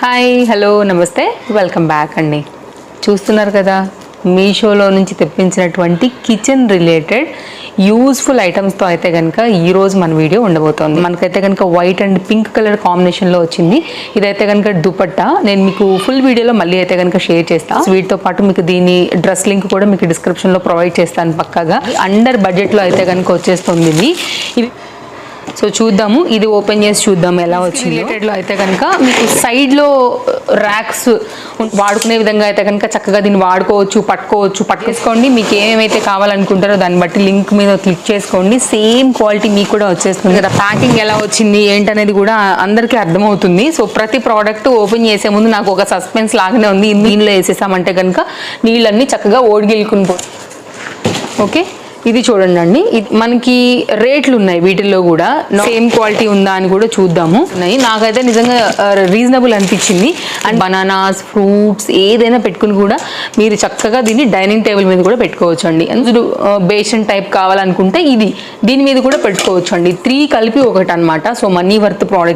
Hi hello నమస్తే welcome back అండి. చూస్తున్నారు కదా, మీషోలో నుంచి తెప్పించినటువంటి కిచెన్ రిలేటెడ్ యూస్ఫుల్ ఐటమ్స్తో అయితే కనుక ఈరోజు మన వీడియో ఉండబోతోంది. మనకైతే కనుక వైట్ అండ్ పింక్ కలర్ కాంబినేషన్లో వచ్చింది. ఇదైతే కనుక దుపట్టా. నేను మీకు ఫుల్ వీడియోలో మళ్ళీ అయితే కనుక షేర్ చేస్తాను. వీటితో పాటు మీకు దీని డ్రెస్ లింక్ కూడా మీకు డిస్క్రిప్షన్లో ప్రొవైడ్ చేస్తాను పక్కాగా. అండర్ బడ్జెట్లో అయితే కనుక వచ్చేస్తుంది ఇది. సో చూద్దాము, ఇది ఓపెన్ చేసి చూద్దాము ఎలా వచ్చింది. రిలేటెడ్లో అయితే కనుక మీకు సైడ్లో ర్యాక్స్ వాడుకునే విధంగా అయితే కనుక చక్కగా దీన్ని వాడుకోవచ్చు, పట్టుకోండి. మీకు ఏమేమైతే కావాలనుకుంటారో దాన్ని బట్టి లింక్ మీద క్లిక్ చేసుకోండి. సేమ్ క్వాలిటీ మీకు కూడా వచ్చేస్తుంది కదా. ప్యాకింగ్ ఎలా వచ్చింది ఏంటనేది కూడా అందరికీ అర్థమవుతుంది. సో ప్రతి ప్రోడక్ట్ ఓపెన్ చేసే ముందు నాకు ఒక సస్పెన్స్ లాగానే ఉంది. నీళ్ళు వేసేసామంటే కనుక నీళ్ళన్నీ చక్కగా ఓడిగిల్లుకుని పోతాయి. ఓకే, ఇది చూడండి అండి. మనకి రేట్లు ఉన్నాయి వీటిల్లో కూడా. సేమ్ క్వాలిటీ ఉందా అని కూడా చూద్దాము. నాకైతే నిజంగా రీజనబుల్ అనిపించింది. అండ్ బనానాస్, ఫ్రూట్స్ ఏదైనా పెట్టుకుని కూడా మీరు చక్కగా దీన్ని డైనింగ్ టేబుల్ మీద కూడా పెట్టుకోవచ్చు అండి. అందులో బేషన్ టైప్ కావాలనుకుంటే దీని మీద కూడా పెట్టుకోవచ్చు అండి. 3 కలిపి ఒకటి అనమాట. So money worth product.